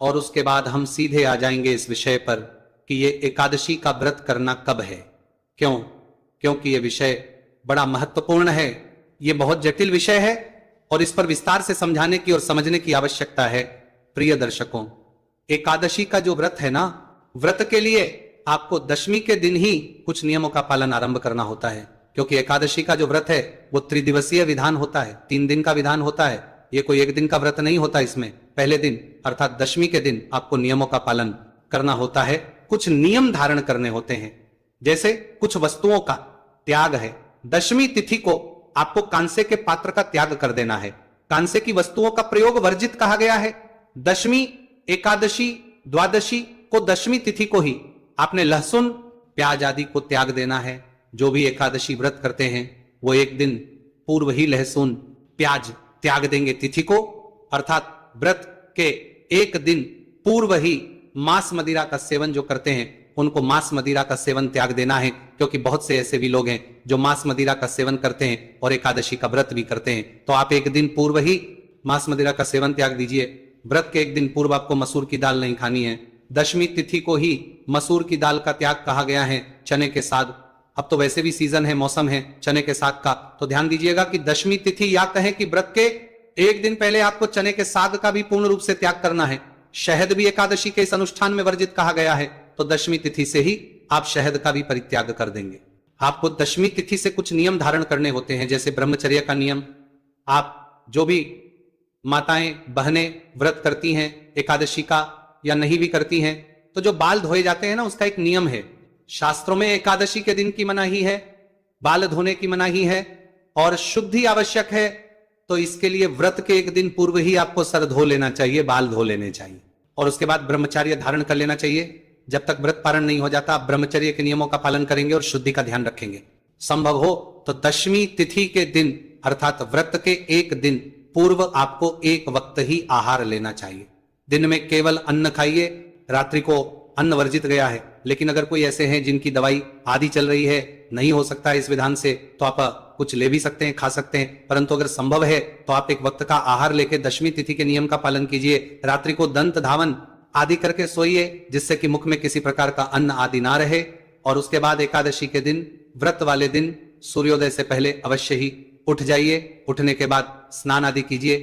और उसके बाद हम सीधे आ जाएंगे इस विषय पर कि ये एकादशी का व्रत करना कब है। क्यों? क्योंकि ये विषय बड़ा महत्वपूर्ण है, ये बहुत जटिल विषय है और इस पर विस्तार से समझाने की और समझने की आवश्यकता है। प्रिय दर्शकों, एकादशी का जो व्रत है ना, व्रत के लिए आपको दशमी के दिन ही कुछ नियमों का पालन आरंभ करना होता है, क्योंकि एकादशी का जो व्रत है वो त्रिदिवसीय विधान होता है, 3 दिन का विधान होता है। ये कोई एक दिन का व्रत नहीं होता। इसमें पहले दिन अर्थात दशमी के दिन आपको नियमों का पालन करना होता है, कुछ नियम धारण करने होते हैं, जैसे कुछ वस्तुओं का त्याग है। दशमी तिथि को आपको कांसे के पात्र का त्याग कर देना है। कांसे की वस्तुओं का प्रयोग वर्जित कहा गया है। दशमी, एकादशी, द्वादशी को दशमी तिथि को ही आपने लहसुन, प्याज आदि को त्याग देना है। जो भी एकादशी व्रत करते हैं वो एक दिन पूर्व ही लहसुन, प्याज त्याग देंगे तिथि को, अर्थात व्रत के एक दिन पूर्व ही मांस मदिरा का सेवन जो करते हैं उनको मांस मदिरा का सेवन त्याग देना है, क्योंकि बहुत से ऐसे भी लोग हैं जो मांस मदिरा का सेवन करते हैं और एकादशी का व्रत भी करते हैं। तो आप एक दिन पूर्व ही मांस मदिरा का सेवन त्याग दीजिए। व्रत के एक दिन पूर्व आपको मसूर की दाल नहीं खानी है। दशमी तिथि को ही मसूर की दाल का त्याग कहा गया है। चने के साग, अब तो वैसे भी सीजन है, मौसम है चने के साग का, तो ध्यान दीजिएगा कि दशमी तिथि या कहें कि व्रत के एक दिन पहले आपको चने के साग का भी पूर्ण रूप से त्याग करना है। शहद भी एकादशी के इस अनुष्ठान में वर्जित कहा गया है, तो दशमी तिथि से ही आप शहद का भी परित्याग कर देंगे। आपको दशमी तिथि से कुछ नियम धारण करने होते हैं, जैसे ब्रह्मचर्य का नियम। आप जो भी माताएं बहनें व्रत करती हैं एकादशी का या नहीं भी करती हैं, तो जो बाल धोए जाते हैं ना, उसका एक नियम है। शास्त्रों में एकादशी के दिन की मनाही है, बाल धोने की मनाही है और शुद्धि आवश्यक है। तो इसके लिए व्रत के एक दिन पूर्व ही आपको सर धो लेना चाहिए, बाल धो लेने चाहिए और उसके बाद ब्रह्मचर्य धारण कर लेना चाहिए। जब तक व्रत पारण नहीं हो जाता आप ब्रह्मचर्य के नियमों का पालन करेंगे और शुद्धि का ध्यान रखेंगे। संभव हो तो दशमी तिथि के दिन अर्थात व्रत के एक दिन पूर्व आपको एक वक्त ही आहार लेना चाहिए। दिन में केवल अन्न खाइए, रात्रि को अन्न वर्जित गया है। लेकिन अगर कोई ऐसे हैं जिनकी दवाई आदि चल रही है, नहीं हो सकता है इस विधान से, तो आप कुछ ले भी सकते हैं, खा सकते हैं, परंतु अगर संभव है तो आप एक वक्त का आहार लेके दशमी तिथि के नियम का पालन कीजिए। रात्रि को दंत धावन आदि करके सोइए, जिससे कि मुख में किसी प्रकार का अन्न आदि ना रहे। और उसके बाद एकादशी के दिन, व्रत वाले दिन सूर्योदय से पहले अवश्य ही उठ जाइए। उठने के बाद स्नान आदि कीजिए।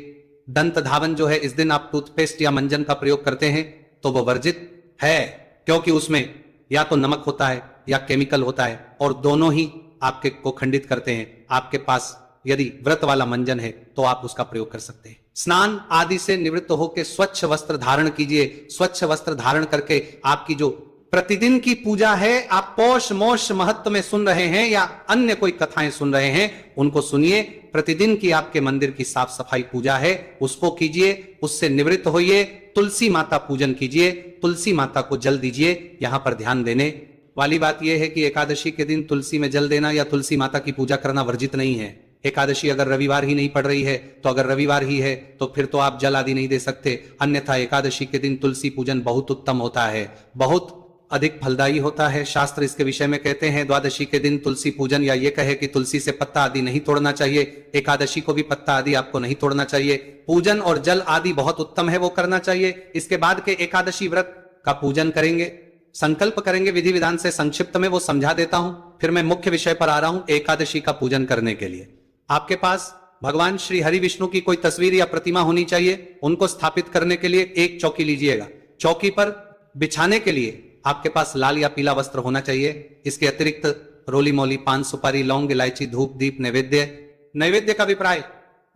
दंत धावन जो है, इस दिन आप टूथपेस्ट या मंजन का प्रयोग करते हैं तो वो वर्जित है, क्योंकि उसमें या तो नमक होता है या केमिकल होता है और दोनों ही आपके को खंडित करते हैं। आपके पास यदि व्रत वाला मंजन है तो आप उसका प्रयोग कर सकते हैं। स्नान आदि से निवृत्त होकर स्वच्छ वस्त्र धारण कीजिए। स्वच्छ वस्त्र धारण करके आपकी जो प्रतिदिन की पूजा है, आप पौष मोक्ष महत्व में सुन रहे हैं या अन्य कोई कथाएं सुन रहे हैं, उनको सुनिए। प्रतिदिन की आपके मंदिर की साफ सफाई पूजा है, उसको कीजिए, उससे निवृत्त होइए। तुलसी माता पूजन कीजिए, तुलसी माता को जल दीजिए। यहां पर ध्यान देने वाली बात यह है कि एकादशी के दिन तुलसी में जल देना या तुलसी माता की पूजा करना वर्जित नहीं है। एकादशी अगर रविवार ही नहीं पड़ रही है तो अगर रविवार ही है तो फिर तो आप जल आदि नहीं दे सकते, अन्यथा एकादशी के दिन तुलसी पूजन बहुत उत्तम होता है, बहुत अधिक फलदायी होता है। शास्त्र इसके विषय में कहते हैं द्वादशी के दिन तुलसी पूजन, या ये कहे कि तुलसी से पत्ता आदि नहीं तोड़ना चाहिए। एकादशी को भी पत्ता आदि आपको नहीं तोड़ना चाहिए। पूजन और जल आदि बहुत उत्तम है, वो करना चाहिए। इसके बाद के एकादशी व्रत का पूजन करेंगे, संकल्प करेंगे विधि विधान से। संक्षिप्त में वो समझा देता हूं, फिर मैं मुख्य विषय पर आ रहा हूं। एकादशी का पूजन करने के लिए आपके पास भगवान श्री हरि विष्णु की कोई तस्वीर या प्रतिमा होनी चाहिए। उनको स्थापित करने के लिए एक चौकी लीजिएगा। चौकी पर बिछाने के लिए आपके पास लाल या पीला वस्त्र होना चाहिए। इसके अतिरिक्त रोली मोली, पान सुपारी, लौंग, इलायची, धूप, दीप, नैवेद्य का अभिप्राय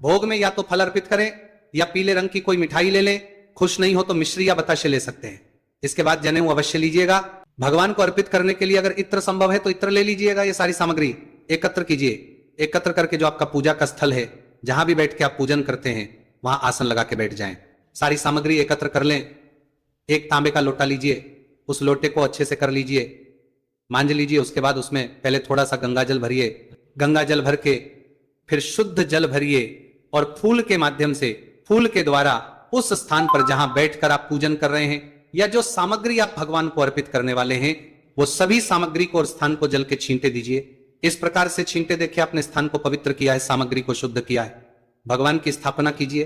भोग में या तो फल अर्पित करें या पीले रंग की कोई मिठाई ले लें। खुश नहीं हो तो मिश्री या बताशे ले सकते हैं। इसके बाद जनेऊ अवश्य लीजिएगा। भगवान को अर्पित करने के लिए अगर इत्र संभव है तो इत्र ले लीजिएगा। ये सारी सामग्री एकत्र कीजिए। एकत्र करके जो आपका पूजा का स्थल है, जहां भी बैठ के आप पूजन करते हैं, वहां आसन लगा के बैठ जाएं। सारी सामग्री एकत्र कर लें। एक तांबे का लोटा लीजिए, उस लोटे को अच्छे से कर लीजिए, मांझ लीजिए। उसके बाद उसमें पहले थोड़ा सा गंगा जल भरिए। गंगा जल भर के फिर शुद्ध जल भरिए और फूल के माध्यम से, फूल के द्वारा उस स्थान पर जहां बैठकर आप पूजन कर रहे हैं या जो सामग्री आप भगवान को अर्पित करने वाले हैं, वो सभी सामग्री को और स्थान को जल के छींटे दीजिए। इस प्रकार से छींटे देखिए आपने स्थान को पवित्र किया है, सामग्री को शुद्ध किया है। भगवान की स्थापना कीजिए।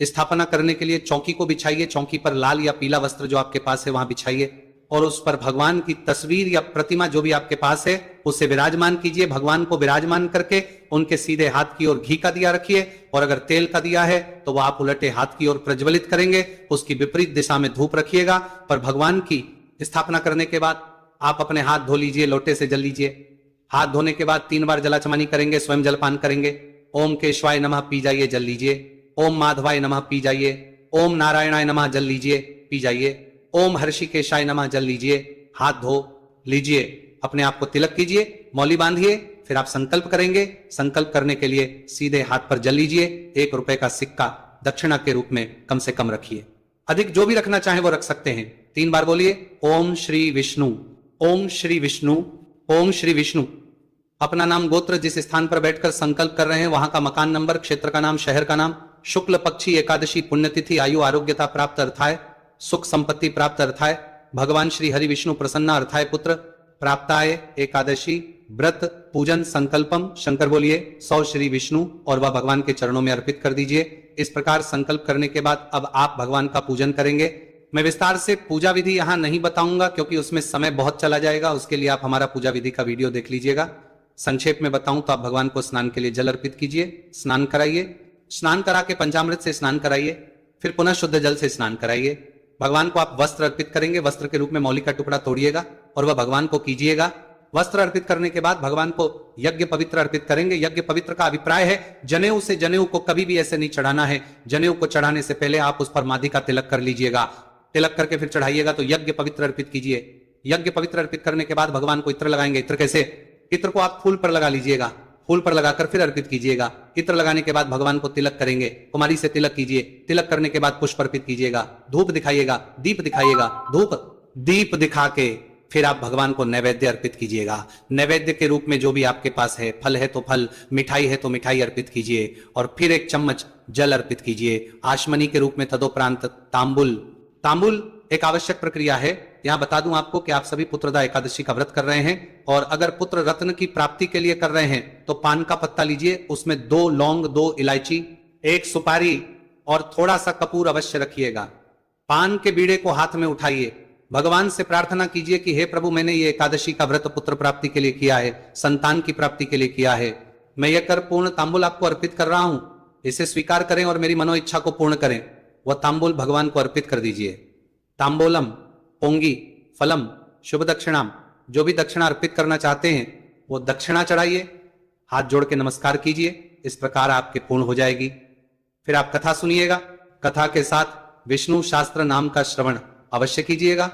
स्थापना करने के लिए चौकी को बिछाइए, चौकी पर लाल या पीला वस्त्र जो आपके पास है वहां बिछाइए और उस पर भगवान की तस्वीर या प्रतिमा जो भी आपके पास है उसे विराजमान कीजिए। भगवान को विराजमान करके उनके सीधे हाथ की ओर घी का दिया रखिए और अगर तेल का दिया है तो वह आप उलटे हाथ की ओर प्रज्वलित करेंगे, उसकी विपरीत दिशा में धूप रखिएगा। पर भगवान की स्थापना करने के बाद आप अपने हाथ धो लीजिए, लोटे से जल लीजिए। हाथ धोने के बाद 3 बार जलाचमनी करेंगे, स्वयं जलपान करेंगे। ओम केशवाय नमः पी जाइए, जल लीजिए। ओम माधवाय नमः पी जाइए। ओम नारायणाय नमः जल लीजिए, पी जाइए। ओम हर्षिकेशाय नमः जल लीजिए, हाथ धो लीजिए। अपने आप को तिलक कीजिए, मौली बांधिए। फिर आप संकल्प करेंगे। संकल्प करने के लिए सीधे हाथ पर जल लीजिए। 1 रुपए का सिक्का दक्षिणा के रूप में कम से कम रखिए, अधिक जो भी रखना चाहे वो रख सकते हैं। 3 बार बोलिए ओम श्री विष्णु, ओम श्री विष्णु, ओम श्री विष्णु। अपना नाम, गोत्र, जिस स्थान पर बैठकर संकल्प कर रहे हैं वहां का मकान नंबर, क्षेत्र का नाम, शहर का नाम, शुक्ल पक्षी एकादशी पुण्यतिथि, आयु आरोग्यता प्राप्त अर्थाय, सुख संपत्ति प्राप्त अर्थाय, भगवान श्री हरि विष्णु प्रसन्ना अर्थाय, पुत्र प्राप्ताय, एकादशी व्रत पूजन संकल्पम, शंकर बोलिए 100 श्री विष्णु और वह भगवान के चरणों में अर्पित कर दीजिए। इस प्रकार संकल्प करने के बाद अब आप भगवान का पूजन करेंगे। मैं विस्तार से पूजा विधि यहां नहीं बताऊंगा क्योंकि उसमें समय बहुत चला जाएगा। उसके लिए आप हमारा पूजा विधि का वीडियो देख लीजिएगा। संक्षेप में बताऊं तो आप भगवान को स्नान के लिए जल अर्पित कीजिए, स्नान कराइए। स्नान करा के पंचामृत से स्नान कराइए, फिर पुनः शुद्ध जल से स्नान कराइए। भगवान को आप वस्त्र अर्पित करेंगे, वस्त्र के रूप में मौली का टुकड़ा तोड़िएगा और वह भगवान को कीजिएगा। वस्त्र अर्पित करने के बाद भगवान को यज्ञ पवित्र अर्पित करेंगे। यज्ञ पवित्र का अभिप्राय है जनेऊ से, जनेऊ को कभी भी ऐसे नहीं चढ़ाना है। जनेऊ को चढ़ाने से पहले आप उस पर मादी का तिलक कर लीजिएगा, तिलक करके फिर चढ़ाइएगा। तो यज्ञ पवित्र अर्पित कीजिए। यज्ञ पवित्र अर्पित करने के बाद भगवान को इत्र लगाएंगे। इत्र कैसे? इत्र को आप फूल पर लगा लीजिएगा, फूल पर लगाकर फिर अर्पित कीजिएगा। इत्र लगाने के बाद भगवान को तिलक करेंगे, कुमारी से तिलक कीजिए। तिलक करने के बाद पुष्प अर्पित कीजिएगा, धूप दिखाइएगा, दीप दिखाइएगा। धूप दीप दिखा के फिर आप भगवान को नैवेद्य अर्पित कीजिएगा। नैवेद्य के रूप में जो भी आपके पास है, फल है तो फल, मिठाई है तो मिठाई अर्पित कीजिए और फिर 1 चम्मच जल अर्पित कीजिए। आशमनी के रूप में तदोपरांत तांबुल। तांबुल एक आवश्यक प्रक्रिया है। यहां बता दूं आपको कि आप सभी पुत्रदा एकादशी का व्रत कर रहे हैं और अगर पुत्र रत्न की प्राप्ति के लिए कर रहे हैं तो पान का पत्ता लीजिए, उसमें 2 लौंग, 2 इलायची, 1 सुपारी और थोड़ा सा कपूर अवश्य रखिएगा। पान के बीड़े को हाथ में उठाइए, भगवान से प्रार्थना कीजिए कि हे प्रभु, मैंने ये एकादशी का व्रत पुत्र प्राप्ति के लिए किया है, संतान की प्राप्ति के लिए किया है। मैं यह कर पूर्ण तांबुल आपको अर्पित कर रहा हूं, इसे स्वीकार करें और मेरी मनो इच्छा को पूर्ण करें। वह तांबुल भगवान को अर्पित कर दीजिए। तांबूलम, पोंगी, फलम, शुभ दक्षिणाम, जो भी दक्षिणा अर्पित करना चाहते हैं वो दक्षिणा चढ़ाइए, हाथ जोड़ के नमस्कार कीजिए। इस प्रकार आपके पूर्ण हो जाएगी। फिर आप कथा सुनिएगा। कथा के साथ विष्णु शास्त्र नाम का श्रवण अवश्य कीजिएगा।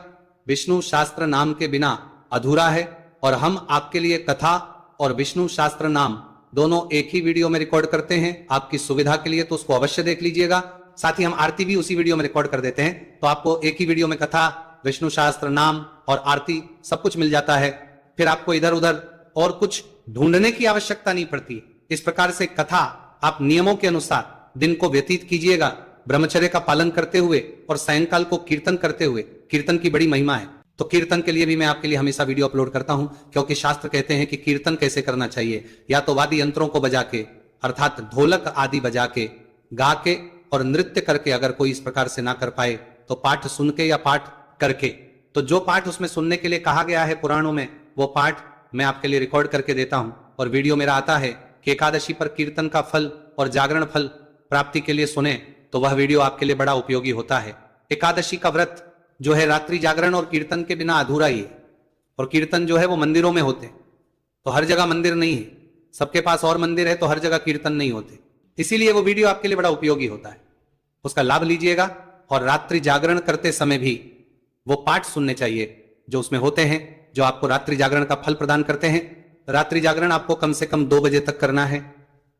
विष्णु शास्त्र नाम के बिना अधूरा है और हम आपके लिए कथा और विष्णु शास्त्र नाम दोनों एक ही वीडियो में रिकॉर्ड करते हैं आपकी सुविधा के लिए, तो उसको अवश्य देख लीजिएगा। साथ ही हम आरती भी उसी वीडियो में रिकॉर्ड कर देते हैं, तो आपको एक ही वीडियो में कथा, विष्णु शास्त्र नाम और आरती सब कुछ मिल जाता है। फिर आपको इधर उधर और कुछ ढूंढने की आवश्यकता नहीं पड़ती। इस प्रकार से कथा आप नियमों के अनुसार दिन को व्यतीत कीजिएगा, ब्रह्मचर्य का पालन करते हुए और सायंकाल को कीर्तन करते हुए। कीर्तन की बड़ी महिमा है, तो कीर्तन के लिए भी मैं आपके लिए हमेशा वीडियो अपलोड करता हूं, क्योंकि शास्त्र कहते हैं कि कीर्तन कैसे करना चाहिए। या तो वाद्य यंत्रों को बजा के, अर्थात ढोलक आदि बजा के, गा के और नृत्य करके, अगर कोई इस प्रकार से ना कर पाए तो पाठ सुन के या पाठ करके। तो जो पाठ उसमें सुनने के लिए कहा गया है पुराणों में, वो पाठ मैं आपके लिए रिकॉर्ड करके देता हूं और वीडियो मेरा आता है कि एकादशी पर कीर्तन का फल और जागरण फल प्राप्ति के लिए सुने, तो वह वीडियो आपके लिए बड़ा उपयोगी होता है। एकादशी का व्रत जो है रात्रि जागरण और कीर्तन के बिना अधूरा ही है। और कीर्तन जो है वो मंदिरों में होते, तो हर जगह मंदिर नहीं है, सबके पास और मंदिर है तो हर जगह कीर्तन नहीं होते। इसीलिए वो वीडियो आपके लिए बड़ा उपयोगी होता है, उसका लाभ लीजिएगा। और रात्रि जागरण करते समय भी वो पाठ सुनने चाहिए जो उसमें होते हैं, जो आपको रात्रि जागरण का फल प्रदान करते हैं। रात्रि जागरण आपको कम से कम 2 बजे तक करना है।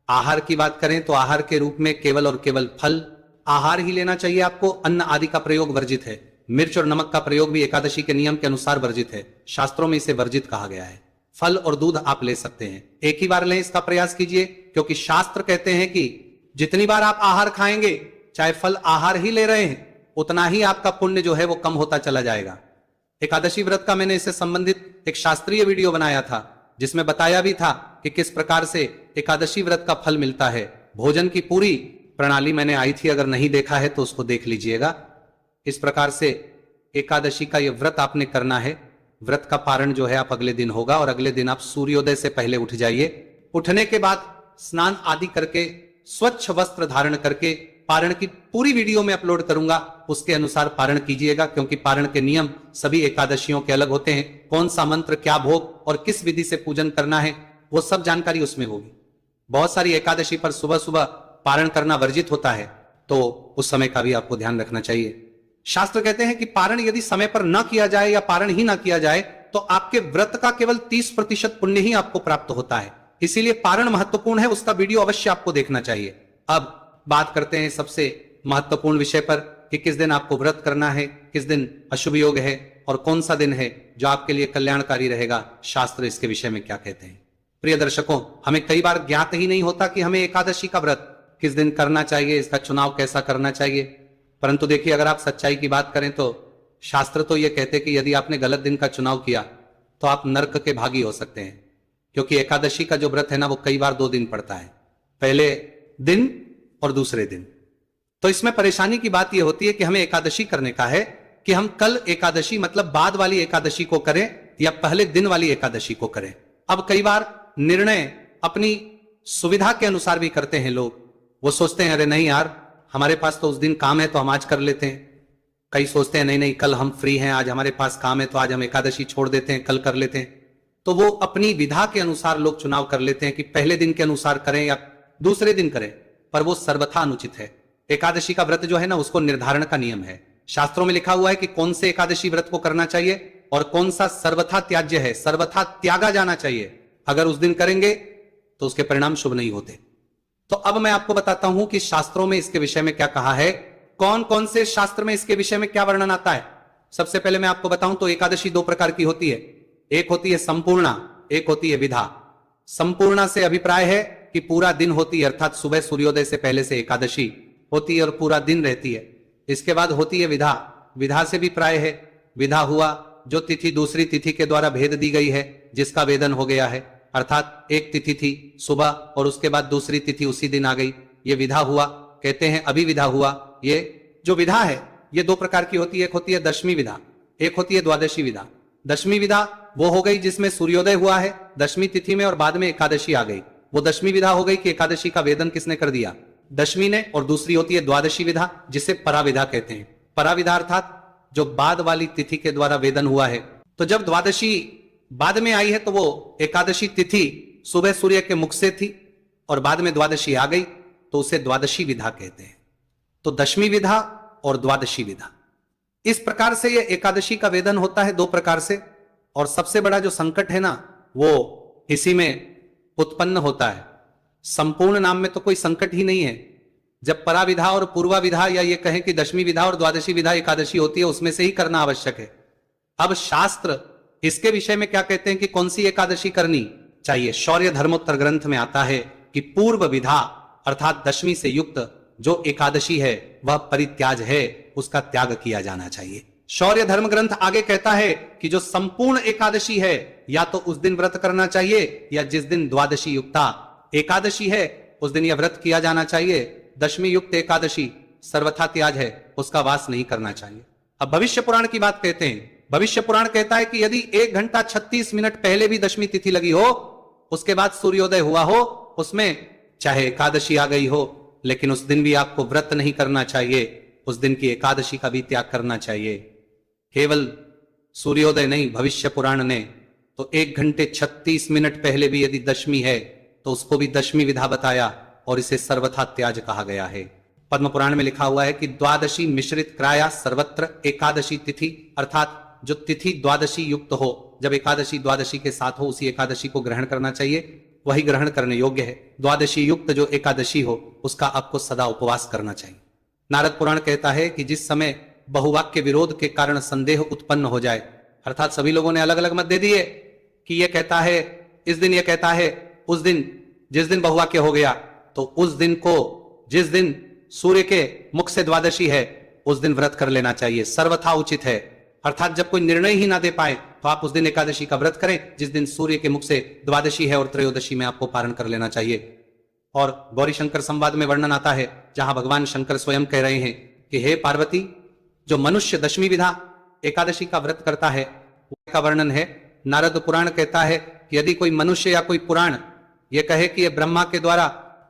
आहार की बात करें तो आहार के रूप में केवल और केवल फल आहार ही लेना चाहिए आपको। अन्न आदि का प्रयोग वर्जित है। मिर्च और नमक का प्रयोग भी एकादशी के नियम के अनुसार वर्जित है, शास्त्रों में इसे वर्जित कहा गया है। फल और दूध आप ले सकते हैं, एक ही बार लें, इसका प्रयास कीजिए, क्योंकि शास्त्र कहते हैं कि जितनी बार आप आहार खाएंगे, चाहे फल आहार ही ले रहे हैं, उतना ही आपका पुण्य जो है वो कम होता चला जाएगा। एकादशी व्रत का मैंने इससे संबंधित एक शास्त्रीय वीडियो बनाया था, जिसमें बताया भी था कि किस प्रकार से एकादशी व्रत का फल मिलता है। भोजन की पूरी प्रणाली मैंने आई थी, अगर नहीं देखा है तो उसको देख लीजिएगा। इस प्रकार से एकादशी का यह व्रत आपने करना है। व्रत का पारण जो है आप अगले दिन होगा, और अगले दिन आप सूर्योदय से पहले उठ जाइए। उठने के बाद स्नान आदि करके स्वच्छ वस्त्र धारण करके पारण की पूरी वीडियो में अपलोड करूंगा, उसके अनुसार पारण कीजिएगा, क्योंकि पारण के नियम सभी एकादशियों के अलग होते हैं। कौन सा मंत्र, क्या भोग और किस विधि से पूजन करना है, वो सब जानकारी उसमें होगी। बहुत सारी एकादशी पर सुबह सुबह पारण करना वर्जित होता है, तो उस समय का भी आपको ध्यान रखना चाहिए। शास्त्र कहते हैं कि पारण यदि समय पर न किया जाए या पारण ही ना किया जाए तो आपके व्रत का केवल 30% पुण्य ही आपको प्राप्त होता है। इसीलिए पारण महत्वपूर्ण है, उसका वीडियो अवश्य आपको देखना चाहिए। अब बात करते हैं सबसे महत्वपूर्ण विषय पर कि किस दिन आपको व्रत करना है, किस दिन अशुभ योग है और कौन सा दिन है जो आपके लिए कल्याणकारी रहेगा। शास्त्र इसके विषय में क्या कहते हैं। प्रिय दर्शकों, हमें कई बार ज्ञात ही नहीं होता कि हमें एकादशी का व्रत किस दिन करना चाहिए, इसका चुनाव कैसा करना चाहिए। परंतु देखिए, अगर आप सच्चाई की बात करें तो शास्त्र तो यह कहते कि यदि आपने गलत दिन का चुनाव किया तो आप नरक के भागी हो सकते हैं, क्योंकि एकादशी का जो व्रत है ना, वो कई बार 2 दिन पड़ता है, पहले दिन और दूसरे दिन। तो इसमें परेशानी की बात यह होती है कि हमें एकादशी करने का है कि हम कल एकादशी मतलब बाद वाली एकादशी को करें या पहले दिन वाली एकादशी को करें। अब कई बार निर्णय अपनी सुविधा के अनुसार भी करते हैं लोग। वो सोचते हैं अरे नहीं यार, हमारे पास तो उस दिन काम है तो हम आज कर लेते हैं। कई सोचते हैं नहीं नहीं, कल हम फ्री हैं, आज हमारे पास काम है तो आज हम एकादशी छोड़ देते हैं, कल कर लेते हैं। तो वो अपनी विधा के अनुसार लोग चुनाव कर लेते हैं कि पहले दिन के अनुसार करें या दूसरे दिन करें, पर वो सर्वथा अनुचित है। एकादशी का व्रत जो है ना, उसको निर्धारण का नियम है। शास्त्रों में लिखा हुआ है कि कौन से एकादशी व्रत को करना चाहिए और कौन सा सर्वथा त्याज्य है, सर्वथा त्यागा जाना चाहिए। अगर उस दिन करेंगे तो उसके परिणाम शुभ नहीं होते। तो अब मैं आपको बताता हूं कि शास्त्रों में इसके विषय में क्या कहा है, कौन कौन से शास्त्र में इसके विषय में क्या वर्णन आता है। सबसे पहले मैं आपको बताऊं तो एकादशी 2 प्रकार की होती है। एक होती है संपूर्णा, एक होती है विधा। संपूर्णा से अभिप्राय है कि पूरा दिन होती है, अर्थात सुबह सूर्योदय से पहले से एकादशी होती है और पूरा दिन रहती है। इसके बाद होती है विधा। विधा से भी प्राय है, विधा हुआ जो तिथि दूसरी तिथि के द्वारा भेद दी गई है, जिसका वेदन हो गया है, अर्थात एक तिथि थी सुबह और उसके बाद दूसरी तिथि उसी दिन आ गई, ये विधा हुआ। कहते हैं अभिविधा हुआ। ये जो विधा है ये 2 प्रकार की होती है। एक होती है दशमी विधा, एक होती है द्वादशी विधा। दशमी विधा वो हो गई जिसमें सूर्योदय हुआ है दशमी तिथि में और बाद में एकादशी आ गई, वो दशमी विधा हो गई कि एकादशी का वेदन किसने कर दिया, दशमी ने। और दूसरी होती है द्वादशी विधा, जिसे पराविधा कहते हैं। पराविधा अर्थात जो बाद वाली तिथि के द्वारा वेदन हुआ है। तो जब द्वादशी बाद में आई है तो वो एकादशी तिथि सुबह सूर्य के मुख से थी और बाद में द्वादशी आ गई, तो उसे द्वादशी विधा कहते हैं। तो दशमी विधा और द्वादशी विधा, इस प्रकार से यह एकादशी का वेदन होता है 2 प्रकार से। और सबसे बड़ा जो संकट है ना, वो इसी में उत्पन्न होता है। संपूर्ण नाम में तो कोई संकट ही नहीं है। जब पराविधा और पूर्वा विधा या ये कहें कि दशमी विधा और द्वादशी विधा एकादशी होती है, उसमें से ही करना आवश्यक है। अब शास्त्र इसके विषय में क्या कहते हैं कि कौन सी एकादशी करनी चाहिए। शौर्य धर्मोत्तर ग्रंथ में आता है कि पूर्व विधा अर्थात दशमी से युक्त जो एकादशी है वह परित्याज है, उसका त्याग किया जाना चाहिए। शौर्य धर्म ग्रंथ आगे कहता है कि जो संपूर्ण एकादशी है या तो उस दिन व्रत करना चाहिए या जिस दिन द्वादशी युक्ता एकादशी है उस दिन यह व्रत किया जाना चाहिए। दशमी युक्त एकादशी सर्वथा त्याज है, उसका वास नहीं करना चाहिए। अब भविष्य पुराण की बात कहते हैं। भविष्य पुराण कहता है कि यदि 1 घंटा 36 मिनट पहले भी दशमी तिथि लगी हो, उसके बाद सूर्योदय हुआ हो, उसमें चाहे एकादशी आ गई हो, लेकिन उस दिन भी आपको व्रत नहीं करना चाहिए, उस दिन की एकादशी का भी त्याग करना चाहिए। केवल सूर्योदय नहीं, भविष्य पुराण ने तो 1 घंटे 36 मिनट पहले भी यदि दशमी है तो उसको भी दशमी विधा बताया और इसे सर्वथा त्याज कहा गया है। पद्म पुराण में लिखा हुआ है कि द्वादशी मिश्रित क्राया सर्वत्र एकादशी तिथि, अर्थात जो तिथि द्वादशी युक्त हो, जब एकादशी द्वादशी के साथ हो उसी एकादशी को ग्रहण करना चाहिए, वही ग्रहण करने योग्य है। द्वादशी युक्त जो एकादशी हो उसका आपको सदा उपवास करना चाहिए। नारद पुराण कहता है कि जिस समय बहुवाक्य विरोध के कारण संदेह उत्पन्न हो जाए, अर्थात सभी लोगों ने अलग अलग मत दे दिए कि यह कहता है इस दिन, यह कहता है उस दिन, जिस दिन बहुवाक्य हो गया तो उस दिन को, जिस दिन सूर्य के मुख से द्वादशी है उस दिन व्रत कर लेना चाहिए, सर्वथा उचित है। अर्थात जब कोई निर्णय ही ना दे पाए तो आप उस दिन एकादशी का व्रत करें जिस दिन सूर्य के मुख से द्वादशी है और त्रयोदशी में आपको पारण कर लेना चाहिए। और गौरी शंकर संवाद में वर्णन आता है जहां भगवान शंकर स्वयं कह रहे हैं कि हे पार्वती, जो मनुष्य दशमी विधा एकादशी का व्रत करता है उसका वर्णन है। नारद पुराण कहता है कि यदि कोई मनुष्य या कोई पुराण यह कहे कि यह ब्रह्मा के द्वारा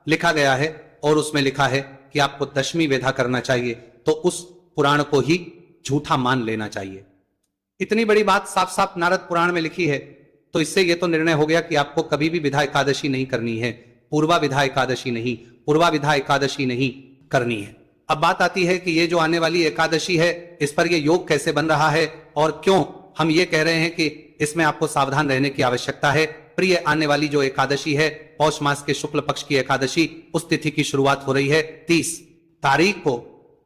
लिखा गया है और उसमें लिखा है कि आपको दशमी विधा करना चाहिए, तो उस पुराण को ही झूठा मान लेना चाहिए। इतनी बड़ी बात साफ साफ नारद पुराण में लिखी है, तो इससे यह तो निर्णय हो गया कि आपको कभी भी विधा एकादशी नहीं करनी है, पूर्वा विधा एकादशी नहीं, पूर्वा विधा एकादशी नहीं करनी है। अब बात आती है कि ये जो आने वाली एकादशी है इस पर यह योग कैसे बन रहा है और क्यों हम ये कह रहे हैं कि इसमें आपको सावधान रहने की आवश्यकता है। प्रिय, आने वाली जो एकादशी है पौष मास के शुक्ल पक्ष की एकादशी, उस तिथि की शुरुआत हो रही है 30 तारीख को,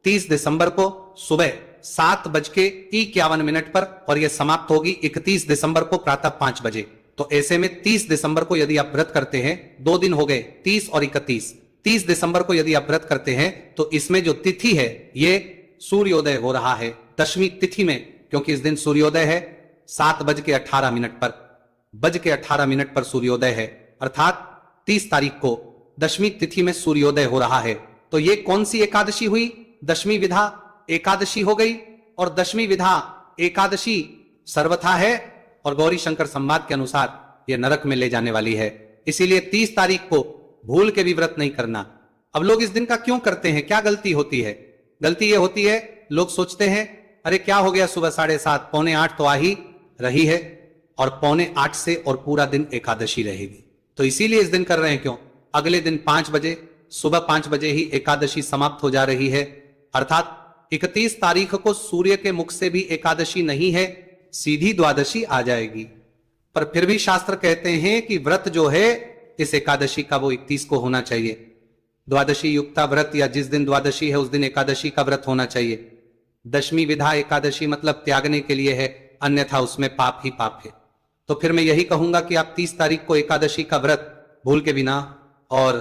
30 दिसंबर को सुबह 7:51 पर और यह समाप्त होगी 31 दिसंबर को प्रातः 5 बजे। तो ऐसे में 30 दिसंबर को यदि आप व्रत करते हैं, 2 दिन हो गए 30 और 31, 30 दिसंबर को यदि आप व्रत करते हैं तो इसमें जो तिथि है ये सूर्योदय हो रहा है दशमी तिथि में, क्योंकि इस दिन सूर्योदय है 7:18 पर, 18 पर सूर्योदय है, अर्थात 30 तारीख को दशमी तिथि में सूर्योदय हो रहा है। तो ये कौन सी एकादशी हुई? दशमी विधा एकादशी हो गई। और दशमी विधा एकादशी सर्वथा है और गौरी शंकर संवाद के अनुसार यह नरक में ले जाने वाली है। इसीलिए 30 तारीख को भूल के भी व्रत नहीं करना। अब लोग इस दिन का क्यों करते हैं? क्या गलती होती है? गलती यह होती है, लोग सोचते हैं अरे क्या हो गया, सुबह 7:30 पौने 8 तो आ ही रही है और पौने 8 से और पूरा दिन एकादशी रहेगी, तो इसीलिए इस दिन कर रहे हैं। क्यों? अगले दिन 5 बजे, सुबह 5 बजे ही एकादशी समाप्त हो जा रही है, अर्थात 31 तारीख को सूर्य के मुख से भी एकादशी नहीं है, सीधी द्वादशी आ जाएगी। पर फिर भी शास्त्र कहते हैं कि व्रत जो है इस एकादशी का वो 31 को होना चाहिए। द्वादशी युक्ता व्रत या जिस दिन द्वादशी है उस दिन एकादशी का व्रत होना चाहिए। दशमी विधा एकादशी मतलब त्यागने के लिए है, अन्यथा उसमें पाप ही पाप है। तो फिर मैं यही कहूंगा कि आप 30 तारीख को एकादशी का व्रत भूल के बिना और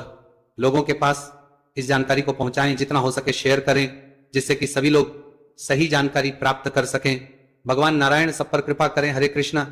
लोगों के पास इस जानकारी को पहुंचाएं, जितना हो सके शेयर करें, जिससे कि सभी लोग सही जानकारी प्राप्त कर सकें। भगवान नारायण सब पर कृपा करें। हरे कृष्णा।